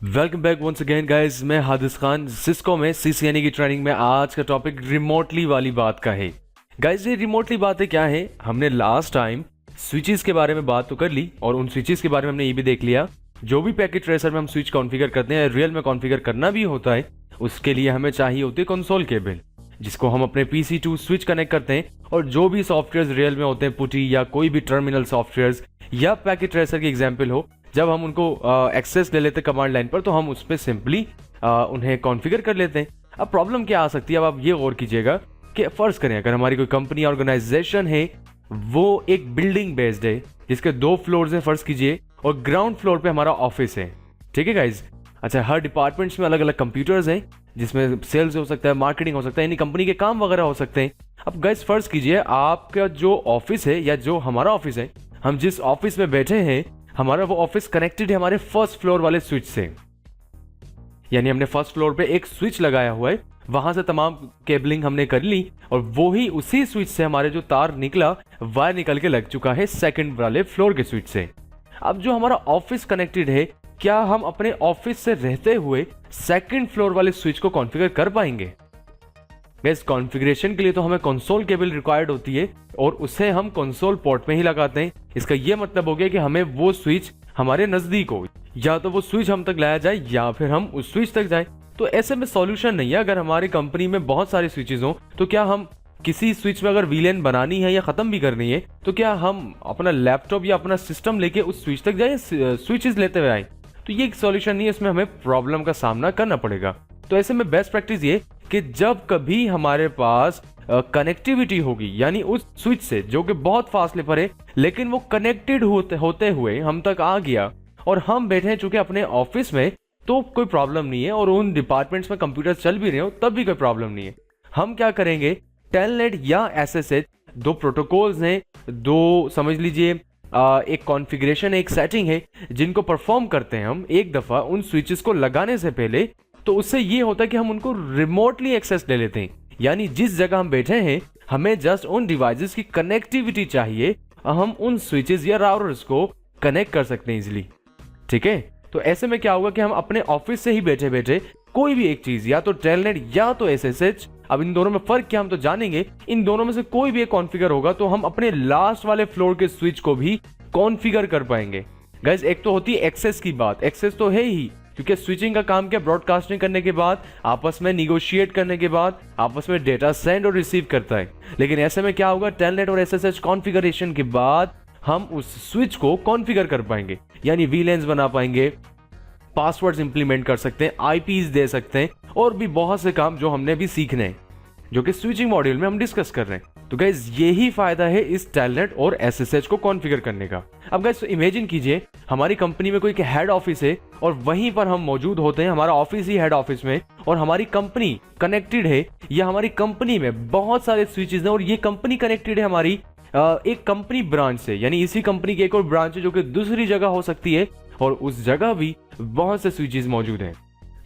Welcome back once again guys. मैं Hadis Khan Cisco में CCNA की ट्रेनिंग में। आज का टॉपिक रिमोटली वाली बात का है। गाइस ये रिमोटली बातें क्या है, हमने लास्ट टाइम स्विचेस के बारे में बात तो कर ली और उन स्विचेस के बारे में हमने ये भी देख लिया जो भी पैकेट ट्रेसर में हम स्विच कॉन्फ़िगर करते हैं, रियल में कॉन्फ़िगर करना भी होता है, उसके लिए हमें चाहिए होती है कंसोल केबल जिसको हम अपने पीसी टू स्विच कनेक्ट करते हैं। और जो भी सॉफ्टवेयर रियल में होते हैं, पुटी या कोई भी टर्मिनल सॉफ्टवेयर या पैकेट ट्रेसर की एग्जाम्पल हो, जब हम उनको एक्सेस ले लेते हैं कमांड लाइन पर तो हम उस पर सिंपली उन्हें कॉन्फ़िगर कर लेते हैं। अब प्रॉब्लम क्या आ सकती है, अब आप ये गौर कीजिएगा कि फर्ज करें अगर हमारी कोई कंपनी ऑर्गेनाइजेशन है, वो एक बिल्डिंग बेस्ड है जिसके 2 फ्लोर्स हैं फर्ज कीजिए, और ग्राउंड फ्लोर पे हमारा ऑफिस है। ठीक है गाइज। अच्छा, हर डिपार्टमेंट्स में अलग अलग कंप्यूटर्स हैं जिसमें सेल्स हो सकता है, मार्केटिंग हो सकता है, यानी कंपनी के काम वगैरह हो सकते हैं। अब गाइज फर्ज कीजिए आपका जो ऑफिस है या जो हमारा ऑफिस है, हम जिस ऑफिस में बैठे हैं, हमारा वो ऑफिस कनेक्टेड है हमारे फर्स्ट फ्लोर वाले स्विच से। यानी हमने फर्स्ट फ्लोर पे एक स्विच लगाया हुआ है, वहां से तमाम केबलिंग हमने कर ली और वो ही उसी स्विच से हमारे जो तार निकला, वायर निकल के लग चुका है सेकंड वाले फ्लोर के स्विच से। अब जो हमारा ऑफिस कनेक्टेड है, क्या हम अपने ऑफिस से रहते हुए सेकंड फ्लोर वाले स्विच को कॉन्फ़िगर कर पाएंगे? इस कॉन्फ़िगरेशन के लिए तो हमें कंसोल केबल रिक्वायर्ड होती है और उसे हम कंसोल पोर्ट में ही लगाते हैं। इसका यह मतलब हो गया कि हमें वो स्विच हमारे नजदीक हो, या तो वो स्विच हम तक लाया जाए या फिर हम उस स्विच तक जाए। तो ऐसे में सॉल्यूशन नहीं है। अगर हमारी कंपनी में बहुत सारे स्विचेस हो तो क्या हम किसी स्विच में अगर वीलैन बनानी है या खत्म भी करनी है तो क्या हम अपना लैपटॉप या अपना सिस्टम लेके उस स्विच तक जाए, स्विचेस लेते हुए आए? तो ये एक सॉल्यूशन नहीं है, इसमें हमें प्रॉब्लम का सामना करना पड़ेगा। तो ऐसे में बेस्ट प्रैक्टिस ये कि जब कभी हमारे पास कनेक्टिविटी होगी, यानी उस स्विच से जो कि बहुत फासले पर है लेकिन वो कनेक्टेड होते हुए हम तक आ गया और हम बैठे हैं चूंकि अपने ऑफिस में, तो कोई प्रॉब्लम नहीं है। और उन डिपार्टमेंट्स में कंप्यूटर चल भी रहे हो तब भी कोई प्रॉब्लम नहीं है। हम क्या करेंगे, टेलनेट या एसएसएच, 2 प्रोटोकॉल्स हैं, 2 समझ लीजिए एक कॉन्फ़िगरेशन है, एक सेटिंग है जिनको परफॉर्म करते हैं हम एक दफा उन स्विचेस को लगाने से पहले। तो उससे ये होता है कि हम उनको रिमोटली एक्सेस ले लेते हैं, यानी जिस जगह हम बैठे हैं हमें जस्ट उन डिवाइसेस की कनेक्टिविटी चाहिए, हम उन स्विचेस या राउटर्स को कनेक्ट कर सकते हैं इजीली। ठीक है। तो ऐसे में क्या होगा कि हम अपने ऑफिस से ही बैठे बैठे कोई भी एक चीज, या तो टेलनेट या तो एसएसएच, अब इन दोनों में फर्क क्या हम तो जानेंगे, इन दोनों में से कोई भी एक कॉन्फ़िगर होगा तो हम अपने लास्ट वाले फ्लोर के स्विच को भी कॉन्फ़िगर कर पाएंगे। गाइस एक तो होती है एक्सेस की बात, एक्सेस तो है ही क्योंकि स्विचिंग का काम क्या, ब्रॉडकास्टिंग करने के बाद, आपस में निगोशिएट करने के बाद आपस में डेटा सेंड और रिसीव करता है। लेकिन ऐसे में क्या होगा, टेलनेट और एसएसएच कॉन्फ़िगरेशन के बाद हम उस स्विच को कॉन्फ़िगर कर पाएंगे, यानी वीलैन्स बना पाएंगे, पासवर्ड्स इंप्लीमेंट कर सकते हैं, आईपीज दे सकते हैं और भी बहुत से काम जो हमने भी सीखने हैं, जो कि स्विचिंग मॉड्यूल में हम डिस्कस कर रहे हैं। तो गाइस यही फायदा है इस टेलनेट और एसएसएच को कॉन्फ़िगर करने का। अब गाइस इमेजिन कीजिए हमारी कंपनी में कोई हेड ऑफिस है और वहीं पर हम मौजूद होते हैं, हमारा ऑफिस ही हेड ऑफिस में, और हमारी कंपनी कनेक्टेड है, या हमारी कंपनी में बहुत सारे स्विचेस हैं और ये कंपनी कनेक्टेड है हमारी एक कंपनी ब्रांच से, यानी इसी कंपनी की एक और ब्रांच है जो कि दूसरी जगह हो सकती है और उस जगह भी बहुत से स्विचेस मौजूद हैं।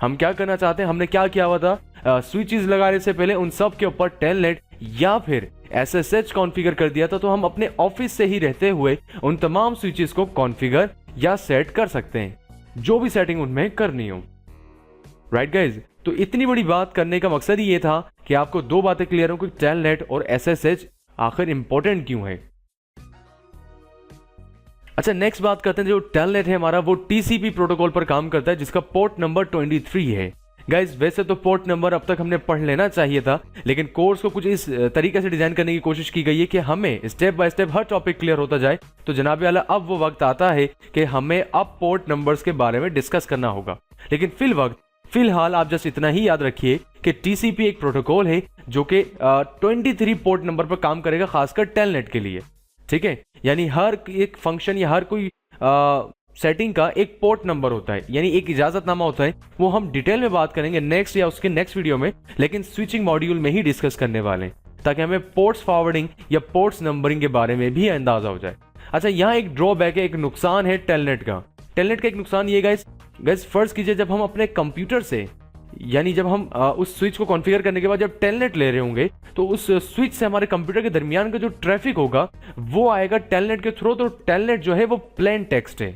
हम क्या करना चाहते हैं, हमने क्या किया हुआ था, स्विचेस लगाने से पहले उन सब के ऊपर टेलनेट या फिर एसएसएच कॉन्फ़िगर कर दिया था, तो हम अपने ऑफिस से ही रहते हुए उन तमाम स्विचेस को कॉन्फ़िगर या सेट कर सकते हैं, जो भी सेटिंग उनमें करनी हो। Right guys. तो इतनी बड़ी बात करने का मकसद ही ये था कि आपको 2 बातें क्लियर हो कि टेलनेट और एसएसएच आखिर इंपॉर्टेंट क्यों है। अच्छा, नेक्स्ट बात करते हैं। जो टेलनेट है हमारा वो टीसीपी प्रोटोकॉल पर काम करता है जिसका पोर्ट नंबर 23 है। गाइज वैसे तो पोर्ट नंबर अब तक हमने पढ़ लेना चाहिए था, लेकिन कोर्स को कुछ इस तरीके से डिजाइन करने की कोशिश की गई है कि हमें step by step her topic clear होता जाए। तो जनाब आला अब वो वक्त आता है कि हमें अब पोर्ट नंबर्स के बारे में डिस्कस करना होगा। लेकिन फिलहाल आप जस्ट इतना ही याद रखिए कि टीसीपी एक प्रोटोकॉल है जो कि 23 पोर्ट नंबर पर काम करेगा, खासकर टेलनेट के लिए। ठीक है। यानी हर एक फंक्शन या हर कोई सेटिंग का एक पोर्ट नंबर होता है, यानी एक इजाजतनामा होता है। वो हम डिटेल में बात करेंगे नेक्स्ट या उसके नेक्स्ट वीडियो में, लेकिन स्विचिंग मॉड्यूल में ही डिस्कस करने वाले हैं ताकि हमें पोर्ट्स फॉरवर्डिंग या पोर्ट्स नंबरिंग के बारे में भी अंदाजा हो जाए। अच्छा, यहाँ एक ड्रॉबैक है, एक नुकसान है टेलनेट का। टेलनेट का एक नुकसान ये गाइस फर्ज कीजिए जब हम अपने कंप्यूटर से, यानी जब हम उस स्विच को कॉन्फ़िगर करने के बाद जब टेलनेट ले रहे होंगे तो उस स्विच से हमारे कंप्यूटर के दरमियान का जो ट्रैफिक होगा वो आएगा टेलनेट के थ्रू। तो टेलनेट जो है वो प्लेन टेक्स्ट है।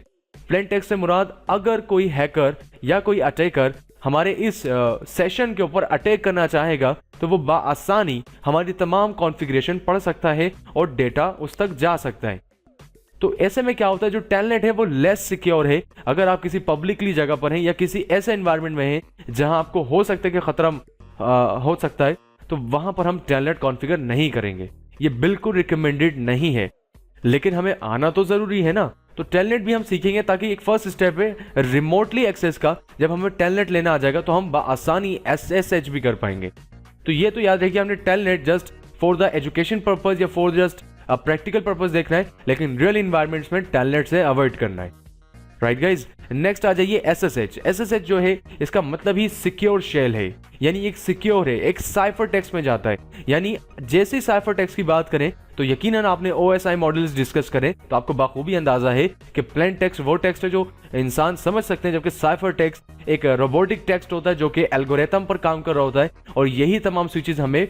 प्लेन टेक्स्ट से मुराद अगर कोई हैकर या कोई अटैकर हमारे इस सेशन के ऊपर अटैक करना चाहेगा तो वो आसानी हमारी तमाम कॉन्फ़िगरेशन पढ़ सकता है और डेटा उस तक जा सकता है। तो ऐसे में क्या होता है, जो टेलनेट है वो लेस सिक्योर है। अगर आप किसी पब्लिकली जगह पर हैं या किसी ऐसे एनवायरनमेंट में हैं जहां आपको हो सकता है कि खतरा हो सकता है, तो वहां पर हम टेलनेट कॉन्फ़िगर नहीं करेंगे। ये बिल्कुल रिकमेंडेड नहीं है, लेकिन हमें आना तो जरूरी है ना। तो टेलनेट भी हम सीखेंगे ताकि एक फर्स्ट स्टेप है रिमोटली एक्सेस का। जब हमें टेलनेट लेना आ जाएगा तो हम आसानी SSH भी कर पाएंगे। तो ये तो याद रखिए, हमने telnet just for the education purpose या फॉर जस्ट प्रैक्टिकल पर्पज देखना है, लेकिन रियल इन्वायरमेंट्स में टेलनेट से अवॉइड करना है। राइट गाइज, नेक्स्ट आ जाइए SSH। SSH जो है इसका मतलब ही सिक्योर शेल है, यानी एक सिक्योर है, एक साइफर टेक्स्ट में जाता है। यानी जैसे साइफर टेक्स्ट की बात करें तो यकीनन आपने OSI मॉडल्स डिस्कस करें तो आपको बाखूबी अंदाजा है कि प्लेन टेक्स्ट वो टेक्स्ट है जो इंसान समझ सकते हैं, जबकि साइफर टेक्स्ट एक रोबोटिक टेक्स्ट होता है जो कि एल्गोरिथम पर काम कर रहा होता है, और यही तमाम स्विचेस हमें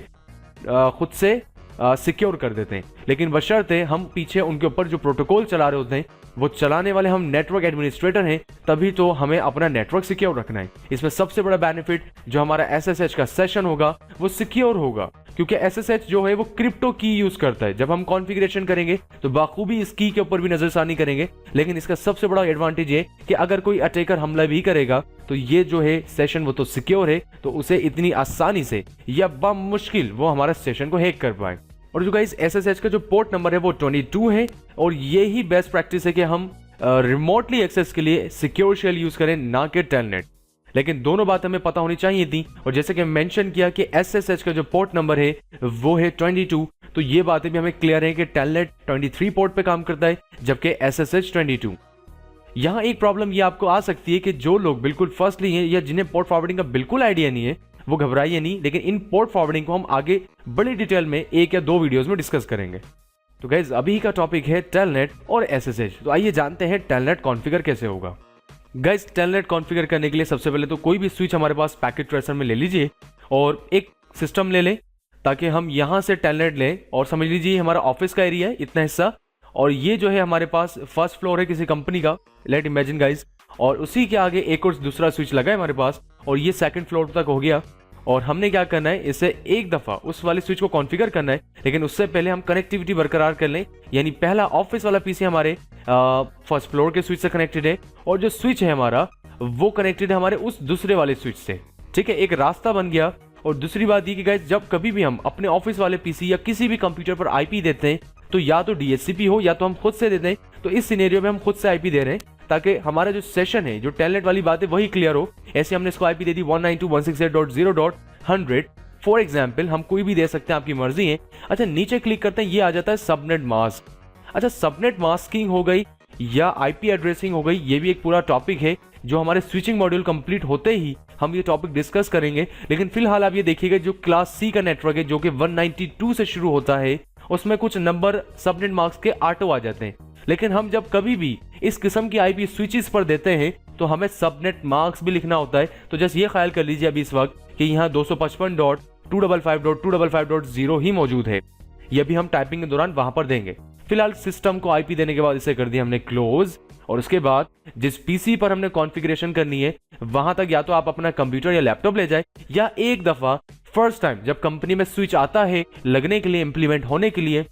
खुद से सिक्योर कर देते हैं। लेकिन बशर्ते हम पीछे उनके ऊपर जो प्रोटोकॉल चला रहे होते हैं वो चलाने वाले हम नेटवर्क एडमिनिस्ट्रेटर हैं, तभी तो हमें अपना नेटवर्क सिक्योर रखना है। इसमें सबसे बड़ा बेनिफिट जो हमारा SSH का सेशन होगा वो सिक्योर होगा, क्योंकि SSH जो है वो क्रिप्टो की यूज करता है। जब हम कॉन्फ़िगरेशन करेंगे तो बाखूबी इस की के ऊपर भी नजरसानी करेंगे, लेकिन इसका सबसे बड़ा एडवांटेज है कि अगर कोई अटैकर हमला भी करेगा तो ये जो है सेशन वो तो सिक्योर है, तो उसे इतनी आसानी से या बमुश्किल वो हमारा सेशन को हैक कर पाए। और जो गाइस SSH का जो पोर्ट नंबर है वो 22 है, और ये ही बेस्ट प्रैक्टिस है कि हम रिमोटली एक्सेस के लिए सिक्योर शेल यूज करें, ना कि टेलनेट। लेकिन दोनों बातें हमें पता होनी चाहिए थी, और जैसे कि मेंशन किया कि SSH का जो पोर्ट नंबर है वो है 22, तो ये बातें भी हमें क्लियर है कि टेलनेट 23 पोर्ट पे काम करता है जबकि SSH 22। यहाँ एक प्रॉब्लम ये आपको आ सकती है कि जो लोग बिल्कुल फर्स्टली हैं या जिन्हें पोर्ट फॉरवर्डिंग का बिल्कुल आइडिया नहीं है वो घबराइए नहीं, लेकिन इन पोर्ट फॉरवर्डिंग को हम आगे बड़ी डिटेल में 1 या 2 वीडियोस में डिस्कस करेंगे। तो गाइज अभी का टॉपिक है टेलनेट और SSH। तो आइए जानते हैं टेलनेट कॉन्फ़िगर कैसे होगा। गाइज टेलनेट कॉन्फ़िगर करने के लिए सबसे पहले तो कोई भी स्विच हमारे पास पैकेट ट्रेसर में ले लीजिए और एक सिस्टम ले लें, ताकि हम यहाँ से टेलनेट लें। और समझ लीजिए हमारा ऑफिस का एरिया है इतना हिस्सा, और ये जो है हमारे पास फर्स्ट फ्लोर है किसी कंपनी का, लेट इमेजिन गाइज, और उसी के आगे एक और दूसरा स्विच लगा है हमारे पास, और ये सेकंड फ्लोर तक हो गया। और हमने क्या करना है, इसे एक दफा उस वाले स्विच को कॉन्फ़िगर करना है, लेकिन उससे पहले हम कनेक्टिविटी बरकरार कर लें। यानी पहला ऑफिस वाला पीसी हमारे फर्स्ट फ्लोर के स्विच से कनेक्टेड है, और जो स्विच है हमारा वो कनेक्टेड है हमारे उस दूसरे वाले स्विच से। ठीक है, एक रास्ता बन गया। और दूसरी बात ये कि गाइस जब कभी भी हम अपने ऑफिस वाले पीसी या किसी भी कंप्यूटर पर आईपी देते हैं तो या तो DHCP हो या तो हम खुद से देते हैं। तो इस सिनेरियो में हम खुद से आईपी दे रहे हैं ताकि हमारा जो सेशन है, जो टेलनेट वाली बात है वही क्लियर हो। ऐसे हमने इसको IP they the 192.168.0.100 for example. हम कोई भी दे सकते हैं, आपकी मर्जी है। अच्छा, नीचे क्लिक करते हैं, ये आ जाता है सबनेट मास्क। अच्छा, सबनेट मास्किंग हो गई या आईपी एड्रेसिंग हो गई, ये भी एक पूरा टॉपिक है जो हमारे स्विचिंग मॉड्यूल कंप्लीट होते ही हम ये टॉपिक डिस्कस करेंगे। लेकिन फिलहाल आप ये देखिएगा जो क्लास C का नेटवर्क है जो कि 192 से शुरू होता है, उसमें कुछ नंबर सबनेट मास्क के ऑटो आ जाते हैं। लेकिन हम जब कभी भी इस किस्म की आईपी स्विचेस पर देते हैं तो हमें सबनेट मास्क भी लिखना होता है। तो जस्ट ये ख्याल कर लीजिए अभी इस वक्त कि यहाँ 255.255.255.0 ही मौजूद है। ये भी हम टाइपिंग के दौरान वहां पर देंगे। फिलहाल सिस्टम को आईपी देने के बाद इसे कर दिया हमने क्लोज, और उसके बाद जिस पीसी पर हमने कॉन्फ़िगरेशन करनी है वहां तक या तो आप अपना कंप्यूटर या लैपटॉप ले जाए, या एक दफा फर्स्ट टाइम जब कंपनी में स्विच आता है लगने के लिए, इंप्लीमेंट होने के लिए,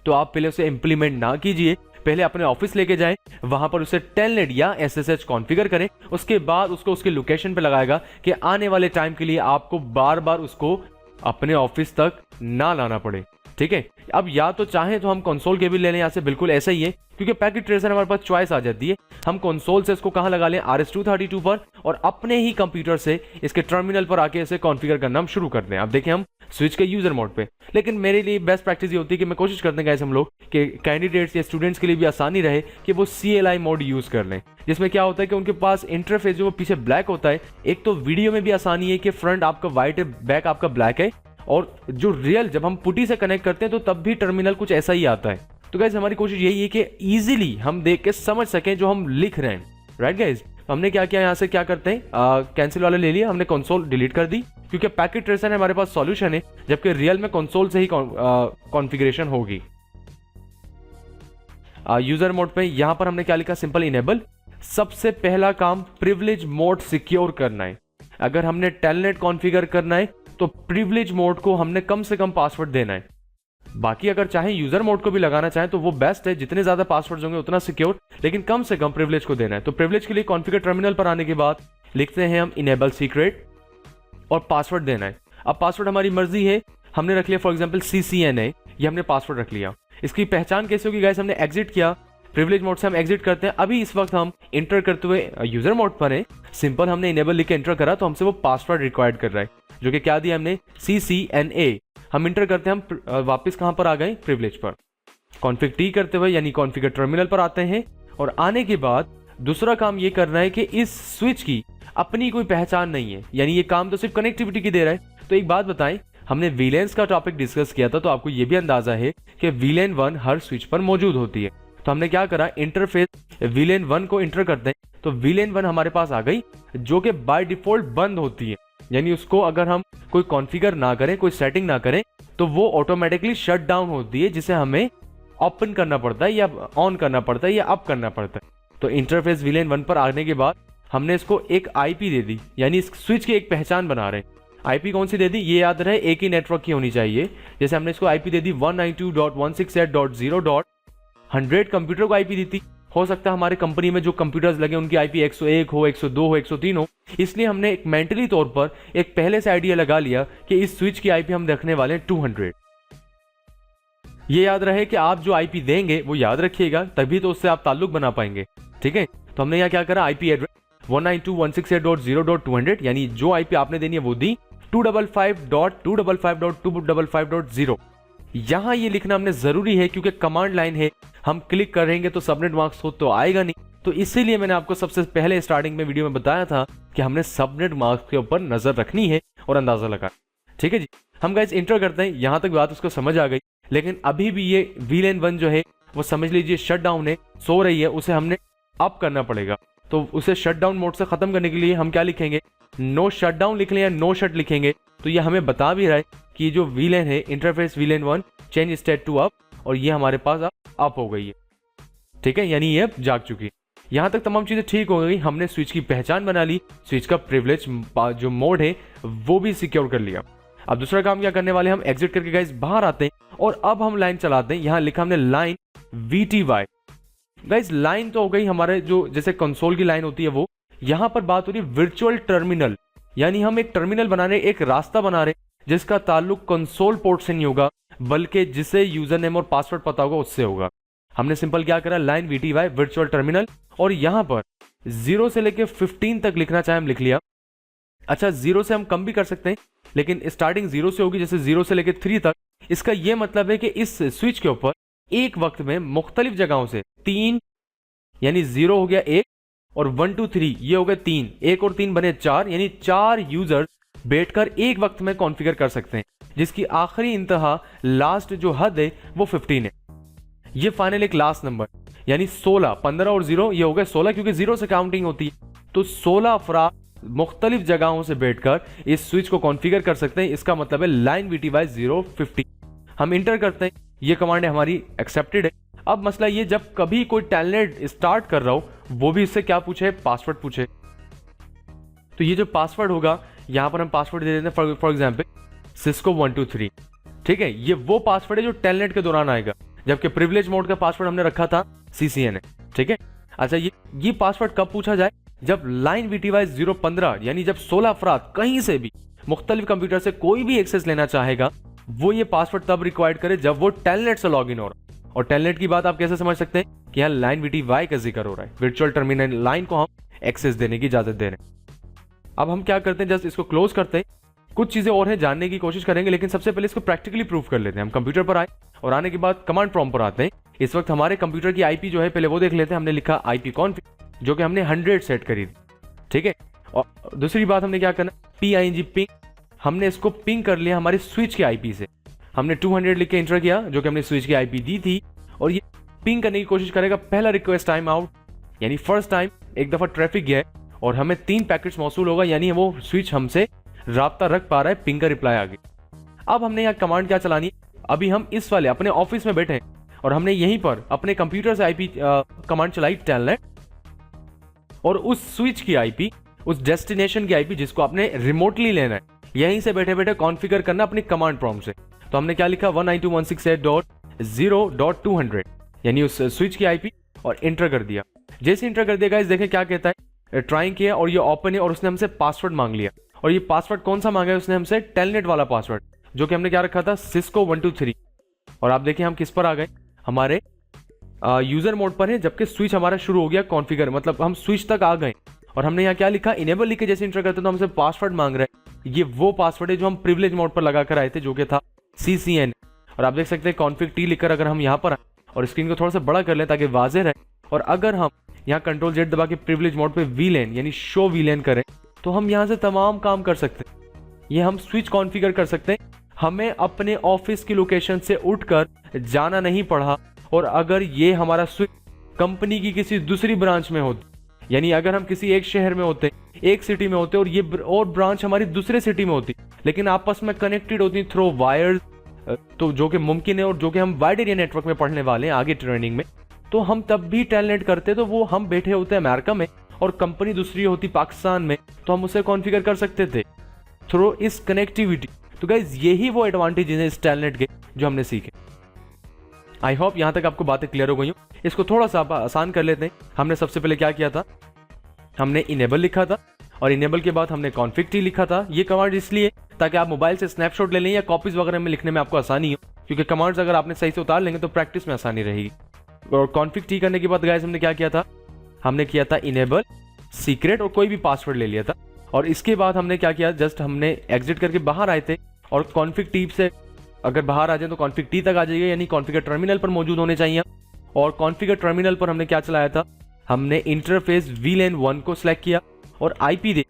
तो आप पहले उसे इंप्लीमेंट ना कीजिए, पहले अपने ऑफिस लेके जाएं, वहां पर उसे टेलनेट या SSH कॉन्फ़िगर करें। उसके बाद उसको उसके लोकेशन पे लगाएगा कि आने वाले टाइम के लिए आपको बार बार उसको अपने ऑफिस तक ना लाना पड़े। ठीक है, अब या तो चाहें तो हम कंसोल केबल ले लें यहाँ से, बिल्कुल ऐसा ही है, क्योंकि पैकेट ट्रेसर हमारे पास चॉइस आ जाती है। हम कंसोल से इसको कहाँ लगा लें, RS-232 पर, और अपने ही कंप्यूटर से इसके टर्मिनल पर आके इसे कॉन्फ़िगर करना हम शुरू कर दें। अब देखें हम स्विच के यूजर मोड पे। लेकिन मेरे लिए बेस्ट प्रैक्टिस ये होती है कि मैं कोशिश करते हैं गाइस हम लोग कि कैंडिडेट्स या स्टूडेंट्स के लिए भी आसानी रहे कि वो CLI मोड यूज कर लें, जिसमें क्या होता है कि उनके पास इंटरफेस जो वो पीछे ब्लैक होता है। एक तो वीडियो में भी आसानी है कि फ्रंट आपका व्हाइट है, बैक आपका ब्लैक है, और जो रियल जब हम पुटी से कनेक्ट करते हैं तो तब भी टर्मिनल कुछ ऐसा ही आता है। तो गाइस हमारी कोशिश यही है कि इजीली हम देख के समझ सकें जो हम लिख रहे हैं। राइट गाइस, हमने क्या किया, यहाँ से क्या करते हैं, कैंसिल वाला ले लिया, हमने कंसोल डिलीट कर दी, क्योंकि पैकेट ट्रेसर हमारे पास सॉल्यूशन है, जबकि रियल में कंसोल से ही कॉन्फ़िगरेशन होगी। यूजर मोड पे यहाँ पर हमने क्या लिखा, सिंपल इनेबल। सबसे पहला काम प्रिविलेज मोड सिक्योर करना है। अगर हमने टेलनेट कॉन्फ़िगर करना है तो प्रिविलेज मोड को हमने कम से कम पासवर्ड देना है। बाकी अगर चाहे यूजर मोड को भी लगाना चाहे तो वो बेस्ट है, जितने ज्यादा पासवर्ड होंगे उतना सिक्योर, लेकिन कम से कम प्रिविलेज को देना है। तो प्रिविलेज के लिए कॉन्फ़िगर टर्मिनल पर आने के बाद लिखते हैं हम इनेबल सीक्रेट और पासवर्ड देना है। अब पासवर्ड हमारी मर्जी है, हमने रख लिया फॉर एग्जांपल CCNA, ये हमने पासवर्ड रख लिया। इसकी पहचान कैसे होगी गाइस, हमने एग्जिट किया, प्रिविलेज मोड से हम एग्जिट करते हैं। अभी इस वक्त हम इंटर करते हुए यूजर मोड पर है, सिंपल हमने इनेबल लिख के एंटर करा तो हमसे वो पासवर्ड रिक्वायर्ड कर रहा है, जो कि क्या दिया हमने CCNA। हम इंटर करते हैं, हम वापस कहां पर आ गए, प्रिविलेज पर। कॉन्फ़िग T करते हुए यानी कॉन्फ़िगर टर्मिनल पर आते हैं और आने के बाद दूसरा काम ये करना है कि इस स्विच की अपनी कोई पहचान नहीं है, यानी ये काम तो सिर्फ कनेक्टिविटी की दे रहा है। तो एक बात बताएं, हमने VLANs का टॉपिक डिस्कस किया था, तो आपको ये भी अंदाजा है कि VLAN 1 हर स्विच पर मौजूद होती है। तो हमने क्या करा, इंटरफेस VLAN 1 को इंटर करते हैं तो VLAN 1 हमारे पास आ गई, जो कि बाय डिफॉल्ट बंद होती है, यानी उसको अगर हम कोई कॉन्फ़िगर ना करें, कोई सेटिंग ना करें तो वो ऑटोमेटिकली शट डाउन होती है, जिसे हमें ओपन करना पड़ता है या ऑन करना पड़ता है या अप करना पड़ता है। तो इंटरफेस VLAN 1 पर आने के बाद हमने इसको एक IP दे दी, यानी इस स्विच की एक पहचान बना रहे हैं। IP कौन सी दे दी, ये याद रहे एक ही नेटवर्क की होनी चाहिए। जैसे हमने इसको IP दे दी 192.168.0.100 कंप्यूटर को IP दी थी। हो सकता है हमारे कंपनी में जो कंप्यूटर्स लगे उनकी IP 101 हो, 102 हो, 103 हो, इसलिए हमने एक मेंटली तौर पर एक पहले से आइडिया लगा लिया कि इस स्विच की IP हम रखने वाले हैं 200। ये याद रहे कि आप जो IP देंगे वो याद रखिएगा, तभी तो उससे आप ताल्लुक बना पाएंगे। ठीक है, तो हमने यहाँ क्या करा, IP एड्रेस 192.168.0.200, यानी जो IP आपने देनी है वो दी, 255.255.255.0। यहां ये लिखना हमने जरूरी है क्योंकि कमांड लाइन है, हम क्लिक करेंगे तो सबनेट मास्क हो तो आएगा नहीं, तो इसीलिए मैंने आपको सबसे पहले स्टार्टिंग में वीडियो में बताया था कि हमने सबनेट मास्क के ऊपर नजर रखनी है और अंदाजा लगा। ठीक है जी, हम गाइस इंटर करते हैं। यहां तक बात उसको समझ आ गई, लेकिन अभी भी ये VLAN 1 जो है वो समझ लीजिए शट डाउन है, सो रही है, उसे हमने अप करना पड़ेगा। तो उसे शट डाउन मोड से खत्म करने के लिए हम क्या लिखेंगे, नो शट डाउन लिख लें या नो शट लिखेंगे, तो ये हमें बता भी रहा है कि जो VLAN है interface VLAN 1 change state to up, और ये हमारे पास अप हो गई है। ठीक है, यानी ये जाग चुकी है। यहां तक तमाम चीजें ठीक हो गई, हमने स्विच की पहचान बना ली, स्विच का प्रिविलेज जो मोड है वो भी सिक्योर कर लिया। अब दूसरा काम क्या करने वाले, हम एग्जिट करके गाइस बाहर आते हैं और अब हम लाइन चलाते हैं। यहां लिखा हमने लाइन VTY। गाइस लाइन तो हो गई हमारे जो जैसे कंसोल की लाइन होती है वो, यहां पर बात हो रही है वर्चुअल टर्मिनल, यानी हम एक टर्मिनल बना रहे, एक रास्ता बना रहे जिसका ताल्लुक कंसोल पोर्ट से नहीं होगा, बल्कि जिसे यूजर नेम और पासवर्ड पता होगा उससे होगा। हमने सिंपल क्या करा, लाइन VTY वर्चुअल टर्मिनल, और यहां पर 0 से लेके 15 तक लिखना चाहे हम लिख लिया। अच्छा, 0 से हम कम भी कर सकते हैं, लेकिन स्टार्टिंग 0 से होगी, जैसे 0 से लेके 3 तक। इसका यह मतलब है कि इस स्विच के ऊपर एक वक्त में मुख्तलिफ जगहों से 3, यानी 0 हो गया 1 और 1 2 3 ये हो गए 3, 1 और 3 बने 4, यानी 4 यूजर्स बैठकर एक वक्त में कॉन्फ़िगर कर सकते हैं, जिसकी आखिरी इंतहा लास्ट जो हद है वो 15 है। ये फाइनल एक लास्ट नंबर, यानी 16, 15 और 0 ये हो गए 16, क्योंकि 0 से काउंटिंग होती है। तो 16 अफराद मुख्तलिफ जगहों से बैठकर इस स्विच को कॉन्फ़िगर कर सकते हैं। इसका मतलब है लाइन VTY 050। हम इंटर करते हैं, ये कमांड हमारी एक्सेप्टेड है। अब मसला ये, जब कभी कोई टेलनेट स्टार्ट कर रहा हो वो भी इससे क्या पूछे, पासवर्ड पूछे। तो ये जो पासवर्ड होगा, यहां पर हम पासवर्ड दे देते हैं फॉर एग्जांपल Cisco 123। ठीक है, ये वो पासवर्ड है जो टेलनेट के दौरान आएगा, जबकि प्रिविलेज मोड का पासवर्ड हमने रखा था CCNA। ठीक है, अच्छा ये पासवर्ड कब पूछा जाए, जब लाइन VTY 015, यानी जब 16 अफराद कहीं से भी मुख्तलिफ कंप्यूटर से कोई भी एक्सेस लेना चाहेगा, वो ये पासवर्ड तब रिक्वायर्ड करे जब वो टेलनेट से लॉग इन हो रहा है। और टेलनेट की बात आप कैसे समझ सकते हैं कि यहाँ लाइन VTY का जिक्र हो रहा है, वर्चुअल टर्मिनल लाइन को हम एक्सेस देने की इजाजत दे रहे हैं। अब हम क्या करते हैं, जस्ट इसको क्लोज करते हैं। कुछ चीजें और हैं जानने की कोशिश करेंगे, लेकिन सबसे पहले इसको प्रैक्टिकली प्रूफ कर लेते हैं। हम कंप्यूटर पर आए और आने के बाद कमांड प्रॉम्प्ट पर आते हैं। इस वक्त हमारे कंप्यूटर की IP जो है पहले वो देख लेते हैं। हमने लिखा IP config, जो कि हमने 100 सेट करी थी। ठीक है, और दूसरी बात हमने क्या करना, PING पिंग, हमने इसको पिंग कर लिया हमारे स्विच के IP से। हमने 200 लिख के इंटर किया, जो कि हमने स्विच की IP दी थी, और ये पिंग करने की कोशिश करेगा। पहला रिक्वेस्ट टाइम आउट, यानी फर्स्ट टाइम एक दफा ट्रैफिक गया है और हमें 3 पैकेट्स मौसूल होगा, यानी वो स्विच हमसे राब्ता रख पा रहा है, पिंग का रिप्लाई आ गया। अब हमने यहाँ कमांड क्या चलानी है, अभी हम इस वाले अपने ऑफिस में बैठे हैं और हमने यहीं पर अपने कंप्यूटर से IP कमांड चलाई टेलनेट और उस स्विच की आईपी, उस डेस्टिनेशन की आईपी जिसको आपने रिमोटली लेना है, यहीं से बैठे बैठे कॉन्फ़िगर करना अपनी कमांड प्रॉम्प्ट से। तो हमने क्या लिखा 192.168.0.200 यानी उस स्विच की आईपी और इंटर कर दिया। जैसे इंटर कर दिया गाइस, देखें क्या कहता है, ट्राइंग किया और ये ओपन है और उसने हमसे पासवर्ड मांग लिया। और ये पासवर्ड कौन सा मांगा है उसने हमसे? टेलनेट वाला पासवर्ड, जो कि हमने क्या रखा था, सिस्को 123। और आप देखिए हम किस पर आ गए, हमारे यूजर मोड पर है, जबकि स्विच हमारा शुरू हो गया कॉन्फ़िगर, मतलब हम स्विच तक आ गए। और हमने यहाँ क्या लिखा, इनेबल लिख के जैसे इंटर करते तो हमसे पासवर्ड मांग रहे हैं। ये वो पासवर्ड है जो हम प्रिविलेज मोड पर लगा कर आए थे, जो कि था CCN। और आप देख सकते हैं कॉन्फ़िग T लिखकर अगर हम यहाँ पर आए और स्क्रीन को थोड़ा सा बड़ा कर लें ताकि वाजे रहे, और अगर हम यहाँ Ctrl Z दबा के प्रिविलेज मोड पे VLAN यानी शो VLAN करें, तो हम यहाँ से तमाम काम कर सकते हैं। ये हम स्विच कॉन्फ़िगर कर सकते हैं। हमें अपने ऑफिस की लोकेशन से उठकर जाना नहीं पड़ा। और अगर ये हमारा स्विच कंपनी की किसी दूसरी ब्रांच में होती, यानी अगर हम किसी एक शहर में होते, एक सिटी में होते, और ये और ब्रांच हमारी दूसरे सिटी में होती, लेकिन आपस में कनेक्टेड होती थ्रू वायर्स, तो जो कि मुमकिन है और जो कि हम वाइड एरिया नेटवर्क में पढ़ने वाले हैं आगे ट्रेनिंग में, तो हम तब भी टेलनेट करते। तो वो हम बैठे होते अमेरिका में और कंपनी दूसरी होती पाकिस्तान में, तो हम उसे कॉन्फ़िगर कर सकते थे थ्रू इस कनेक्टिविटी। तो गाइज यही वो एडवांटेजेस हैं इस टेलनेट के जो हमने सीखे। आई होप यहां तक आपको बातें क्लियर हो गई हो। इसको थोड़ा सा आसान कर लेते हैं। हमने सबसे पहले क्या किया था, हमने इनेबल लिखा था और इनेबल के बाद हमने कॉन्फ़िग T लिखा था। ये कमांड इसलिए ताकि आप मोबाइल से स्नैपशॉट ले लें या कॉपीज वगैरह में लिखने में आपको आसानी हो, क्योंकि कमांड्स अगर आपने सही से उतार लेंगे तो प्रैक्टिस में आसानी रहेगी। और कॉन्फ़िग T करने के बाद गाइस हमने क्या किया था, हमने किया था इनेबल सीक्रेट और कोई भी पासवर्ड ले लिया था। और इसके बाद हमने क्या किया, जस्ट हमने एग्जिट करके बाहर आए थे और कॉन्फ़िग T से अगर बाहर आ जाए तो कॉन्फ़िग T तक आ जाइए, यानी कॉन्फ़िगर टर्मिनल पर मौजूद होने चाहिए। और कॉन्फ़िगर टर्मिनल पर हमने क्या चलाया था, हमने इंटरफेस VLAN 1 को सिलेक्ट किया और IP दे।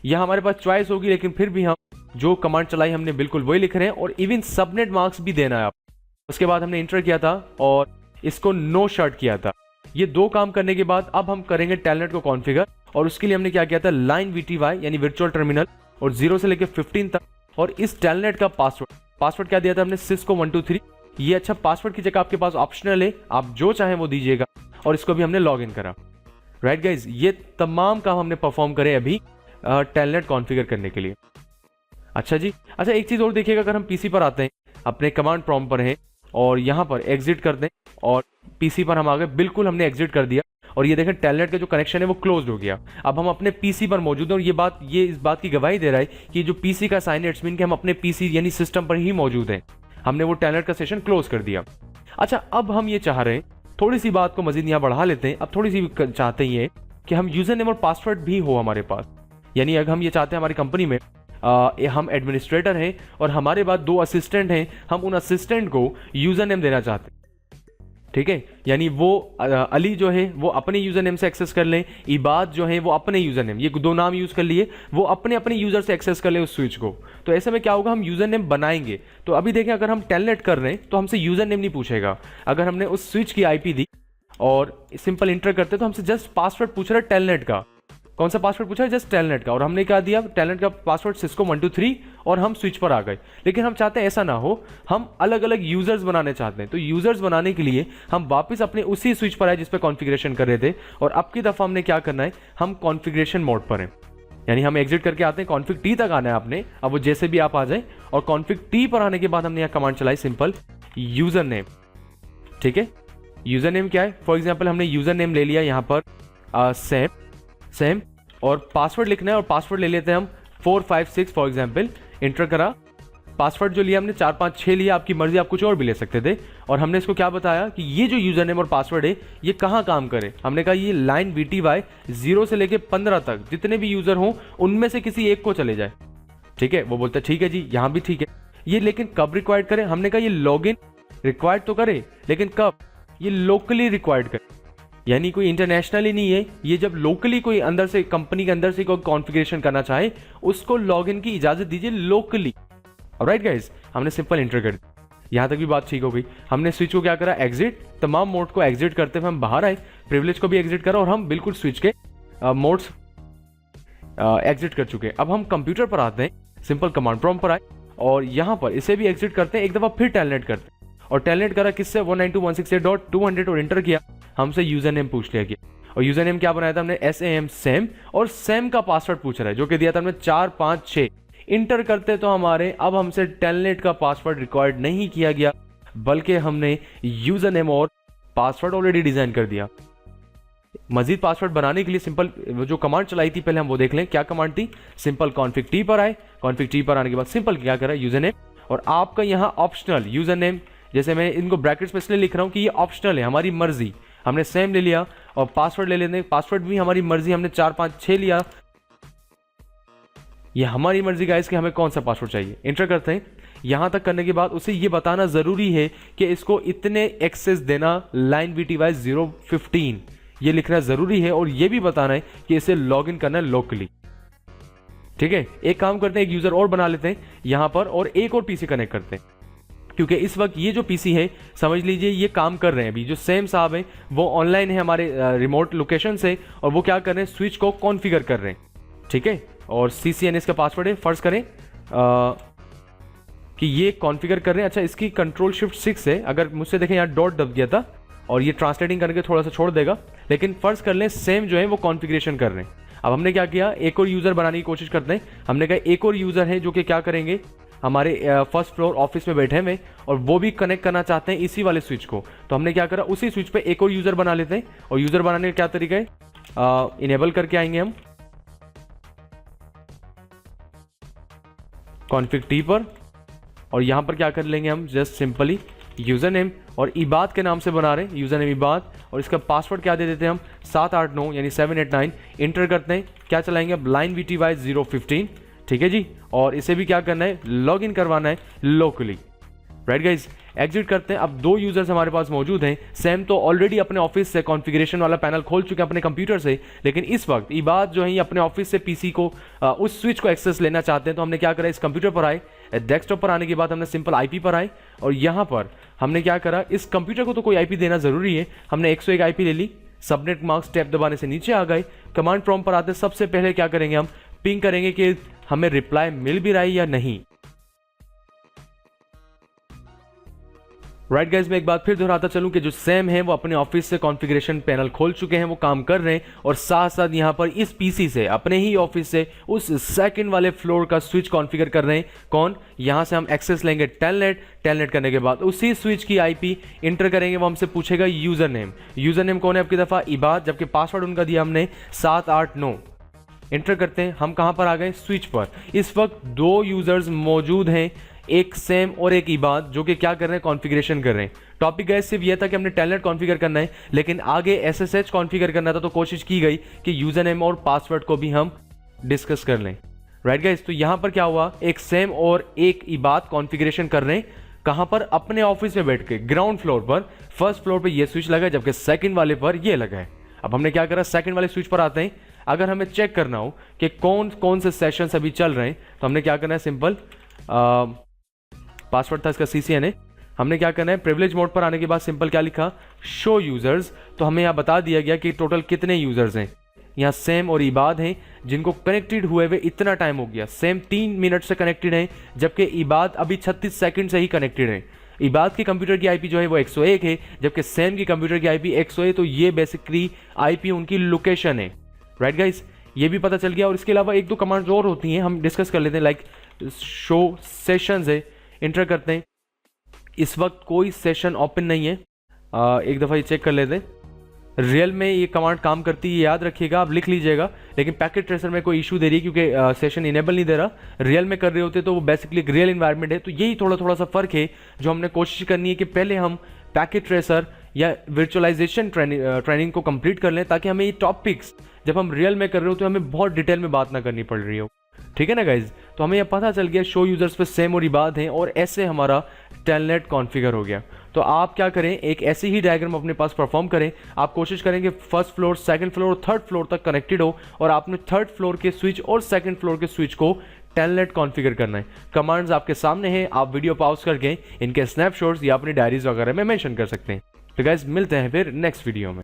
यह हमारे पास चॉइस होगी, लेकिन फिर भी हम जो कमांड चलाई हमने बिल्कुल वही लिख रहे हैं और इवन सबनेट मार्क्स भी देना है आप। उसके बाद हमने इंटर किया था और इसको नो शर्ट किया था। ये दो काम करने के बाद अब हम करेंगे टेलनेट को कॉन्फ़िगर, और उसके लिए हमने क्या किया था, लाइन VTY यानी वर्चुअल टर्मिनल और 0 से लेकर 15 तक। और इस टेलनेट का पासवर्ड क्या दिया था हमने, सिस्को 123। ये अच्छा पासवर्ड की जगह आपके पास ऑप्शनल है, आप जो चाहें वो दीजिएगा। और इसको भी हमने लॉग इन करा। राइट गाइज, ये तमाम काम हमने परफॉर्म करे अभी टेलनेट कॉन्फ़िगर करने के लिए। अच्छा जी, अच्छा एक चीज़ और देखिएगा, अगर हम पीसी पर आते हैं, अपने कमांड प्रॉम्प्ट पर हैं और यहाँ पर एग्जिट कर दें और पीसी पर हम आ गए, बिल्कुल हमने एग्जिट कर दिया और ये देखें टेलनेट का जो कनेक्शन है वो क्लोज हो गया। अब हम अपने पीसी पर मौजूद हैं और ये इस बात की गवाही दे रहा है कि जो पीसी का साइन है इट्स मीन कि हम अपने पीसी यानी सिस्टम पर ही मौजूद हैं। हमने वो टेलनेट का सेशन क्लोज कर दिया। अच्छा, अब हम ये चाह रहे हैं, थोड़ी सी बात को मजीद यहाँ बढ़ा लेते हैं। अब थोड़ी सी चाहते हैं कि हम यूजर नेम और पासवर्ड भी हो हमारे पास, यानी अगर हम ये चाहते हैं हमारी कंपनी में हम एडमिनिस्ट्रेटर हैं और हमारे बाद 2 असिस्टेंट हैं, हम उन असिस्टेंट को यूजर नेम देना चाहते हैं। ठीक है, यानी वो अली जो है वो अपने यूजर नेम से एक्सेस कर लें, इबाद जो है वो अपने यूजर नेम, ये 2 नाम यूज कर लिए, वो अपने अपने यूजर से एक्सेस कर ले उस स्विच को। तो ऐसे में क्या होगा, हम यूजर नेम बनाएंगे। तो अभी देखें, अगर हम टेलनेट कर रहे हैं तो हमसे यूजर नेम नहीं पूछेगा। अगर हमने उस स्विच की आईपी दी और सिंपल इंटर करते तो हमसे जस्ट पासवर्ड पूछ रहा है टेलनेट का। कौन सा पासवर्ड पूछा है, जस्ट टेलनेट का। और हमने क्या दिया, टेलनेट का पासवर्ड सिस्को 123 और हम स्विच पर आ गए। लेकिन हम चाहते हैं ऐसा ना हो, हम अलग अलग यूजर्स बनाने चाहते हैं। तो यूजर्स बनाने के लिए हम वापस अपने उसी स्विच पर आए जिस पर कॉन्फ़िगरेशन कर रहे थे, और अब की दफा हमने क्या करना है, हम कॉन्फ़िगरेशन मोड पर हैं, यानी हम एग्जिट करके आते हैं, कॉन्फ़िग T तक आना है आपने। अब वो जैसे भी आप आ जाए और कॉन्फ़िग T पर आने के बाद हमने यहाँ कमांड चलाई सिंपल यूजर नेम। ठीक है, यूजर नेम क्या है, फॉर एग्जाम्पल हमने यूजर नेम ले लिया यहाँ पर सेम और पासवर्ड लिखना है और पासवर्ड ले लेते हैं हम 456 फॉर एग्जाम्पल। इंटर करा, पासवर्ड जो लिया हमने 4 5 6 लिया, आपकी मर्जी, आप कुछ और भी ले सकते थे। और हमने इसको क्या बताया कि ये जो यूजर नेम और पासवर्ड है ये कहाँ काम करे। हमने कहा ये लाइन VTY 0 से लेके 15 तक जितने भी यूजर हों उनमें से किसी एक को चले जाए। ठीक है, वो बोलता है ठीक है जी, यहाँ भी ठीक है। ये लेकिन कब रिक्वायर्ड करे, हमने कहा ये लॉग इन रिक्वायर्ड तो करे, लेकिन कब, ये लोकली रिक्वायर्ड करे, यानी कोई इंटरनेशनली नहीं है। ये जब लोकली कोई अंदर से कंपनी के अंदर से कोई कॉन्फ़िगरेशन करना चाहे उसको लॉगिन की इजाजत दीजिए लोकली। राइट गाइस, हमने सिंपल इंटर कर दिया, यहां तक भी बात ठीक हो गई। हमने स्विच को क्या करा, एग्जिट, तमाम मोड को एग्जिट करते हुए हम बाहर आए, प्रिविलेज को भी एग्जिट करा और हम बिल्कुल स्विच के मोड्स एग्जिट कर चुके हैं। अब हम कंप्यूटर पर आते हैं, सिंपल कमांड प्रॉम्प्ट पर आए और यहां पर इसे भी एग्जिट करते हैं, एक दफा फिर टेलनेट करते हैं। और टेलनेट करा किससे, 192.168.200 और इंटर किया, हमसे यूजर नेम पूछ लिया गया। और यूजर नेम क्या बनाया था हमने, SAM सेम, और सेम का पासवर्ड पूछ रहा है जो कि दिया था हमने 456। इंटर करते तो हमारे अब हमसे टेलनेट का पासवर्ड रिक्वायर्ड नहीं किया गया, बल्कि हमने यूजर नेम और पासवर्ड ऑलरेडी डिजाइन कर दिया। मजीद पासवर्ड बनाने के लिए सिंपल जो कमांड चलाई थी पहले हम वो देख लें, क्या कमांड थी। सिंपल कॉन्फिग टी पर आए, कॉन्फिग टी पर आने के बाद सिंपल क्या करा, यूजर नेम, और आपका यहाँ ऑप्शनल यूजर नेम, जैसे मैं इनको ब्रैकेट्स में इसलिए लिख रहा हूँ कि ये ऑप्शनल है, हमारी मर्जी। हमने सेम ले लिया, और पासवर्ड ले लेते हैं, पासवर्ड भी हमारी मर्जी, हमने 456 लिया, ये हमारी मर्जी गाइस कि हमें कौन सा पासवर्ड चाहिए। इंटर करते हैं। यहां तक करने के बाद उसे ये बताना जरूरी है कि इसको इतने एक्सेस देना लाइन VTY 015, ये लिखना जरूरी है, और ये भी बताना है कि इसे लॉगिन करना है लोकली। ठीक है, एक काम करते हैं, एक यूजर और बना लेते हैं यहां पर, और एक और पीसी कनेक्ट करते हैं, क्योंकि इस वक्त ये जो पीसी है समझ लीजिए ये काम कर रहे हैं। अभी जो सेम साहब हैं वो ऑनलाइन है हमारे रिमोट लोकेशन से, और वो क्या कर रहे हैं, स्विच को कॉन्फ़िगर कर रहे हैं। ठीक है, और CCNS का पासवर्ड है, फर्ज करें कि ये कॉन्फ़िगर कर रहे हैं। अच्छा, इसकी कंट्रोल शिफ्ट 6 है, अगर मुझसे देखें यहाँ डॉट दब गया था और ये ट्रांसलेटिंग करके थोड़ा सा छोड़ देगा, लेकिन फर्ज कर लें सेम जो है वो कॉन्फ़िगरेशन कर रहे हैं। अब हमने क्या किया, एक और यूज़र बनाने की कोशिश करते हैं। हमने कहा एक और यूज़र है जो कि क्या करेंगे, हमारे फर्स्ट फ्लोर ऑफिस में बैठे हुए, और वो भी कनेक्ट करना चाहते हैं इसी वाले स्विच को। तो हमने क्या करा, उसी स्विच पे एक और यूज़र बना लेते हैं। और यूज़र बनाने का क्या तरीका है, इनेबल करके आएंगे हम कॉन्फिग टी पर, और यहां पर क्या कर लेंगे हम, जस्ट सिंपली यूजर नेम, और इबाद के नाम से बना रहे हैं, यूजर नेम इबाद, और इसका पासवर्ड क्या दे देते हैं हम, 789 यानी 789। इंटर करते हैं, क्या चलाएंगे अब, लाइन VTY 015। ठीक है जी, और इसे भी क्या करना है, लॉग इन करवाना है लोकली। राइट गाइज, एग्जिट करते हैं। अब दो यूजर्स हमारे पास मौजूद हैं। सैम तो ऑलरेडी अपने ऑफिस से कॉन्फ़िगरेशन वाला पैनल खोल चुके हैं अपने कंप्यूटर से, लेकिन इस वक्त इबाद जो है ये अपने ऑफिस से पीसी को उस स्विच को एक्सेस लेना चाहते हैं। तो हमने क्या करा, इस कंप्यूटर पर आए, डेस्कटॉप पर आने के बाद हमने सिंपल IP पर आए, और यहाँ पर हमने क्या करा, इस कंप्यूटर को तो कोई IP देना जरूरी है, हमने 101 IP ले ली। सबनेट मार्क्स टैब दबाने से नीचे आ गए, कमांड प्रॉम्प्ट पर आते सबसे पहले क्या करेंगे, हम पिंग करेंगे कि हमें रिप्लाई मिल भी रहा है या नहीं। राइट गाइज, मैं एक बात फिर दोहराता चलूं कि जो सैम है वो अपने ऑफिस से कॉन्फ़िगरेशन पैनल खोल चुके हैं, वो काम कर रहे हैं, और साथ साथ यहां पर इस पीसी से अपने ही ऑफिस से उस सेकंड वाले फ्लोर का स्विच कॉन्फ़िगर कर रहे हैं। कौन, यहां से हम एक्सेस लेंगे टेलनेट करने के बाद उसी स्विच की IP इंटर करेंगे, वो हमसे पूछेगा यूजर नेम। यूजर नेम कौन है आपकी दफा, इबाद, जबकि पासवर्ड उनका दिया हमने 789। इंटर करते हैं, हम कहां पर आ गए, स्विच पर। इस वक्त दो यूजर्स मौजूद हैं, एक सैम और एक इबाद, जो कि क्या कर रहे हैं, कॉन्फ़िगरेशन कर रहे हैं। टॉपिक गैस सिर्फ यह था कि हमने टेलनेट कॉन्फ़िगर करना है, लेकिन आगे SSH कॉन्फ़िगर करना था, तो कोशिश की गई कि यूजर नेम और पासवर्ड को भी हम डिस्कस कर लें। राइट गाइस, तो यहां पर क्या हुआ, एक सैम और एक इबाद कॉन्फ़िगरेशन कर रहे हैं, कहां पर, अपने ऑफिस में बैठ के ग्राउंड फ्लोर पर। फर्स्ट फ्लोर पर यह स्विच लगा है, जबकि सेकंड वाले पर यह लगा है। अब हमने क्या करा, सेकंड वाले स्विच पर आते हैं। अगर हमें चेक करना हो कि कौन कौन से सेशंस अभी चल रहे हैं, तो हमने क्या करना है, सिंपल पासवर्ड था इसका CCNA। हमने क्या करना है, प्रिविलेज मोड पर आने के बाद सिंपल क्या लिखा, शो यूजर्स। तो हमें यहाँ बता दिया गया कि टोटल कितने यूजर्स हैं। यहाँ सैम और इबाद हैं, जिनको कनेक्टेड हुए हुए इतना टाइम हो गया। सैम 3 मिनट से कनेक्टेड है, जबकि इबाद अभी 36 सेकंड से ही कनेक्टेड है। इबाद के कंप्यूटर की IP जो है वो 101 है, जबकि सैम की कंप्यूटर की IP 100 है। तो ये बेसिकली IP उनकी लोकेशन है। राइट गाइस, ये भी पता चल गया। और इसके अलावा एक दो कमांड्स और होती हैं, हम डिस्कस कर लेते हैं। लाइक शो सेशंस है, इंटर करते हैं। इस वक्त कोई सेशन ओपन नहीं है, एक दफ़ा ये चेक कर लेते हैं। रियल में ये कमांड काम करती है, याद रखिएगा, आप लिख लीजिएगा। लेकिन पैकेट ट्रेसर में कोई इशू दे रही है, क्योंकि सेशन इनेबल नहीं दे रहा। रियल में कर रहे होते तो वो बेसिकली एक रियल इन्वायरमेंट है। तो यही थोड़ा सा फर्क है जो हमने कोशिश करनी है कि पहले हम पैकेट ट्रेसर या वर्चुअलाइजेशन ट्रेनिंग को कंप्लीट कर लें, ताकि हमें ये टॉपिक्स जब हम रियल में कर रहे हो तो हमें बहुत डिटेल में बात ना करनी पड़ रही हो। ठीक है ना गाइज, तो हमें यह पता चल गया शो यूजर्स पे सैम और इबाद हैं, और ऐसे हमारा टेलनेट कॉन्फ़िगर हो गया। तो आप क्या करें, एक ऐसी ही डायग्राम अपने पास परफॉर्म करें। आप कोशिश करेंगे फर्स्ट फ्लोर, सेकंड फ्लोर और थर्ड फ्लोर तक कनेक्टेड हो, और आपने थर्ड फ्लोर के स्विच और सेकंड फ्लोर के स्विच को टेलनेट कॉन्फ़िगर करना है। कमांड्स आपके सामने हैं, आप वीडियो पॉज करके इनके स्नैपशॉट्स या अपनी डायरीज वगैरह में मेंशन कर सकते हैं। तो गाइज, मिलते हैं फिर नेक्स्ट वीडियो में।